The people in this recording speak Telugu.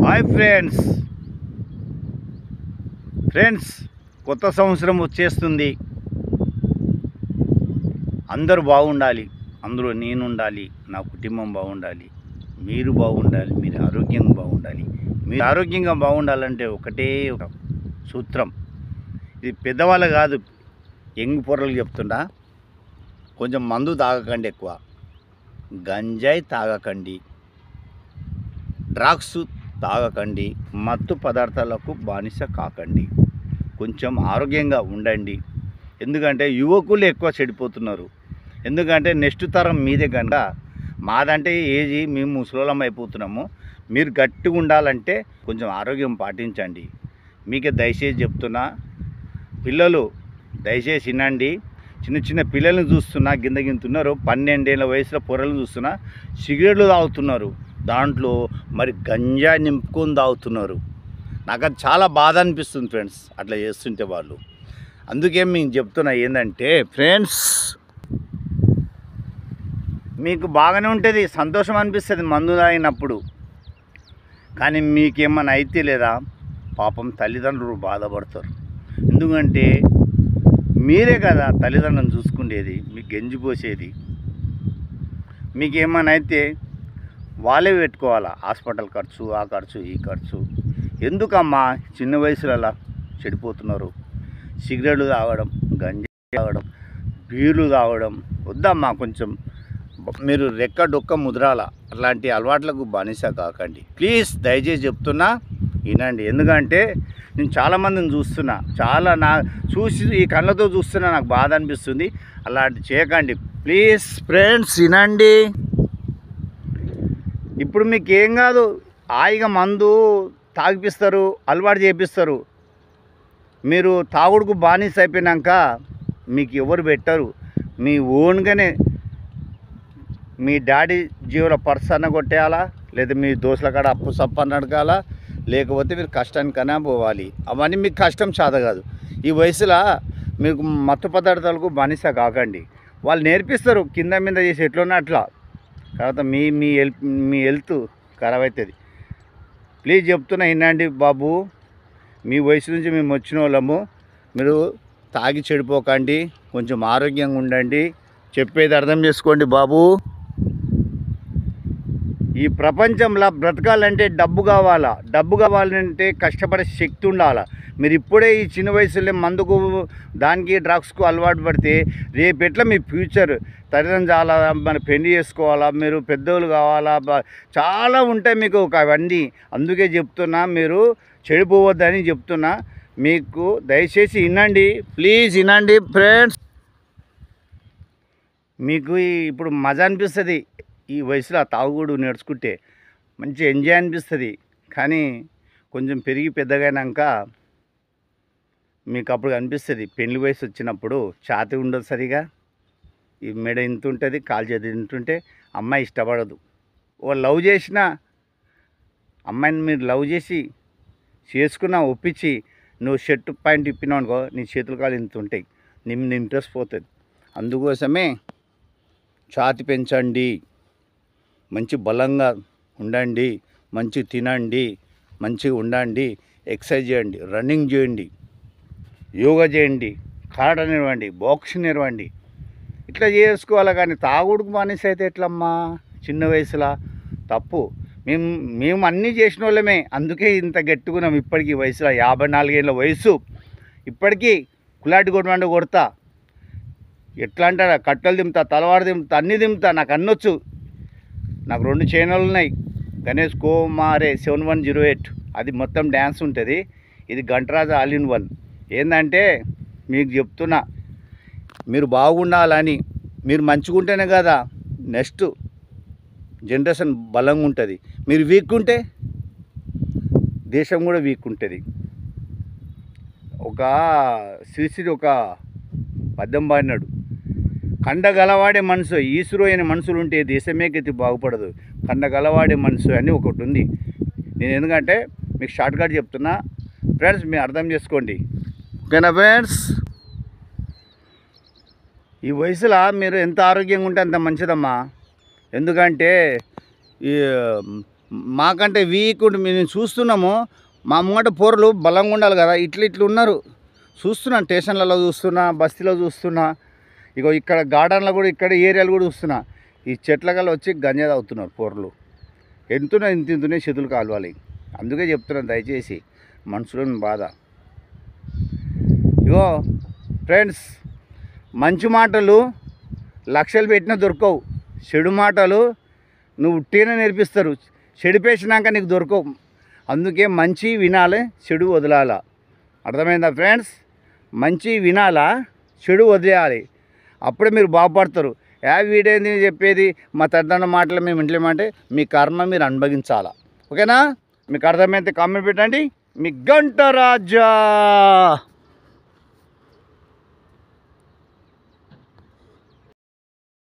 హాయ్ ఫ్రెండ్స్ కొత్త సంవత్సరం వచ్చేస్తుంది. అందరూ బాగుండాలి, అందులో నేను ఉండాలి, నా కుటుంబం బాగుండాలి, మీరు బాగుండాలి, మీరు ఆరోగ్యంగా బాగుండాలి. మీరు ఆరోగ్యంగా బాగుండాలంటే ఒకటే ఒక సూత్రం. ఇది పెద్దవాళ్ళు కాదు, యంగ్ పొరలు చెప్తున్నా. కొంచెం మందు తాగకండి, ఎక్కువ గంజాయి తాగకండి, డ్రగ్స్ తాగకండి, మత్తు పదార్థాలకు బానిస కాకండి. కొంచెం ఆరోగ్యంగా ఉండండి. ఎందుకంటే యువకులు ఎక్కువ చెడిపోతున్నారు. ఎందుకంటే నెక్స్ట్ తరం మీదే కనుక, మాదంటే ఏజీ మేము ముసలోళ్ళం అయిపోతున్నాము. మీరు గట్టిగా ఉండాలంటే కొంచెం ఆరోగ్యం పాటించండి. మీకే దయచేసి చెప్తున్నా, పిల్లలు దయచేసి వినండి. చిన్న చిన్న పిల్లల్ని చూస్తున్నా, గింతున్నారు. 12 ఏళ్ళ వయసులో పొరలు చూస్తున్నా సిగరెట్లు తాగుతున్నారు. దాంట్లో మరి గంజా నింపుకొని తాగుతున్నారు. నాకు అది చాలా బాధ అనిపిస్తుంది ఫ్రెండ్స్, అట్లా చేస్తుంటే వాళ్ళు. అందుకే మేము చెప్తున్నా ఏంటంటే ఫ్రెండ్స్, మీకు బాగానే ఉంటుంది, సంతోషం అనిపిస్తుంది మందు తాగినప్పుడు. కానీ మీకేమన్నా అయితే లేదా, పాపం తల్లిదండ్రులు బాధపడతారు. ఎందుకంటే మీరే కదా తల్లిదండ్రులను చూసుకునేది, మీకు గెంజిపోసేది. మీకేమన్నా అయితే వాళ్ళే పెట్టుకోవాలా, హాస్పిటల్ ఖర్చు, ఆ ఖర్చు, ఈ ఖర్చు. ఎందుకమ్మా చిన్న వయసులో అలా చెడిపోతున్నారు? సిగరెట్లు తాగడం, గంజా తాగడం, బీర్లు తాగడం వద్దమ్మా. కొంచెం మీరు రెక్క డొక్క ముద్రాల అట్లాంటి అలవాట్లకు బానిస కాకండి ప్లీజ్. దయచేసి చెప్తున్నా, వినండి. ఎందుకంటే నేను చాలామందిని చూస్తున్నా, చూసి ఈ కళ్ళతో చూస్తున్నా, నాకు బాధ అనిపిస్తుంది. అలాంటి చేయకండి ప్లీజ్ ఫ్రెండ్స్, వినండి. ఇప్పుడు మీకు ఏం కాదు, హాయిగా మందు తాగిపిస్తారు, అలవాటు చేపిస్తారు. మీరు తాగుడుకు బానిస అయిపోయినాక మీకు ఎవరు పెట్టరు. మీ ఓన్గానే మీ డాడీ జీవుల పర్స్ అన్న కొట్టేయాలా, లేదా మీ దోస్తుల కాడ అప్పు సప్పని అడగాలా, లేకపోతే మీరు కష్టానికైనా పోవాలి. అవన్నీ మీకు కష్టం చేత కాదు. ఈ వయసులో మీకు మత్తు పదార్థాలకు బానిస కాకండి. వాళ్ళు నేర్పిస్తారు కింద మీద చేసి ఎట్లున్నా అట్లా. తర్వాత మీ హెల్త్ ఖరాబ్ అవుతుంది. ప్లీజ్ చెప్తున్నా, వినండి బాబు. మీ వయసు నుంచి మేము వచ్చిన వాళ్ళము. మీరు తాగి చెడిపోకండి, కొంచెం ఆరోగ్యంగా ఉండండి. చెప్పేది అర్థం చేసుకోండి బాబు. ఈ ప్రపంచంలో బ్రతకాలంటే డబ్బు కావాలా, డబ్బు కావాలంటే కష్టపడే శక్తి ఉండాలా. మీరు ఇప్పుడే ఈ చిన్న వయసులో మందుకు, దానికి డ్రగ్స్కు అలవాటు పడితే రేపెట్లా మీ ఫ్యూచర్? తల్లిదండ్రులు చాలా మన పెళ్లి చేసుకోవాలా, మీరు పెద్దోళ్ళు కావాలా, చాలా ఉంటాయి మీకు అవన్నీ. అందుకే చెప్తున్నా, మీరు చెడిపోవద్దని చెప్తున్నా. మీకు దయచేసి వినండి, ప్లీజ్ వినండి ఫ్రెండ్స్. మీకు ఇప్పుడు మజా అనిపిస్తుంది ఈ వయసులో తాగుడు నేర్చుకుంటే, మంచి ఎంజాయ్ అనిపిస్తుంది. కానీ కొంచెం పెరిగి పెద్దగైనాక మీకు అప్పుడు అనిపిస్తుంది, పెళ్లి వయసు వచ్చినప్పుడు ఛాతీ ఉండదు సరిగా, ఈ మెడ ఇంత ఉంటుంది, కాలు చేతి ఇంతుంటే అమ్మాయి ఇష్టపడదు. ఓ లవ్ చేసిన అమ్మాయిని మీరు లవ్ చేసి చేసుకున్నా, ఒప్పించి నువ్వు షర్ట్ పాయింట్ ఇప్పినావు అనుకో, నీ చేతులు కాలు ఇంత ఉంటాయి, నీ ఇంట్రెస్ట్ పోతుంది. అందుకోసమే ఛాతీ పెంచండి, మంచి బలంగా ఉండండి, మంచి తినండి, మంచిగా ఉండండి, ఎక్సర్సైజ్ చేయండి, రన్నింగ్ చేయండి, యోగా చేయండి, కరాటే నేర్వండి, బాక్సింగ్ నేర్వండి. ఇట్లా చేసుకోవాలి. కానీ తాగుడుకు బానిస అయితే ఎట్లమ్మా చిన్న వయసులో? తప్పు. మేము అన్నీ చేసిన వాళ్ళమే, అందుకే ఇంత గట్టుకున్నాం. ఇప్పటికీ వయసులో 54 ఏళ్ళ వయసు, ఇప్పటికీ కులాటి కొడతా. ఎట్లా అంటారా, కట్టెలు దింపుతా, తలవారు దింపుతా, అన్నీ దింపుతా. నాకు అన్నొచ్చు. నాకు 2 ఛానళ్ళు ఉన్నాయి, గణేష్ కుమారే 7108, అది మొత్తం డ్యాన్స్ ఉంటుంది. ఇది గంటరాజు ఆల్ ఇన్ వన్. ఏంటంటే మీకు చెప్తున్నా, మీరు బాగుండాలని, మీరు మంచిగా ఉంటేనే కదా నెక్స్ట్ జనరేషన్ బలంగా ఉంటుంది. మీరు వీక్ ఉంటే దేశం కూడా వీక్ ఉంటుంది. ఒక శ్రీశ్రీ ఒక పద్యం పాడినాడు, కండగలవాడే మనసు ఈసురు అయిన మనుషులు ఉంటే దేశమే గతి బాగుపడదు, కండగలవాడే మనసు అని ఒకటి ఉంది. నేను ఎందుకంటే మీకు షార్ట్కట్ చెప్తున్నా ఫ్రెండ్స్, మీరు అర్థం చేసుకోండి, ఓకేనా ఫ్రెండ్స్? ఈ వయసులో మీరు ఎంత ఆరోగ్యంగా ఉంటే అంత మంచిదమ్మా. ఎందుకంటే ఈ మాకంటే వీక్ మేము చూస్తున్నాము. మా ముంగట పోరలు బలంగా ఉండాలి కదా, ఇట్లు ఉన్నారు. చూస్తున్నాను, స్టేషన్లలో చూస్తున్నా, బస్తీలో చూస్తున్నా, ఇగో ఇక్కడ గార్డెన్లో కూడా, ఇక్కడ ఏరియాలు కూడా చూస్తున్నా. ఈ చెట్ల కల్లా వచ్చి గంజా తాగుతున్నారు పోరలు. ఇంతనే చేతులు కాలువాలి. అందుకే చెప్తున్నాను, దయచేసి మనసులోని బాధ. ఇగో ఫ్రెండ్స్, మంచి మాటలు లక్షలు పెట్టినా దొరకవు. చెడు మాటలు నువ్వు ఉట్టిగానే నేర్పిస్తారు, చెడిపేసినాక నీకు దొరకవు. అందుకే మంచి వినాలి, చెడు వదలాల. అర్థమైందా ఫ్రెండ్స్? మంచి వినాలా, చెడు వదిలేయాలి. అప్పుడే మీరు బాగుపడతారు. వీడేంది చెప్పేది, మా తద్దన్న మాటలు మేము ఇంట్లేమంటే మీ కర్మ మీరు అనుభవించాలా. ఓకేనా? మీకు అర్థమైతే కామెంట్ పెట్టండి. మీ గంట రాజా.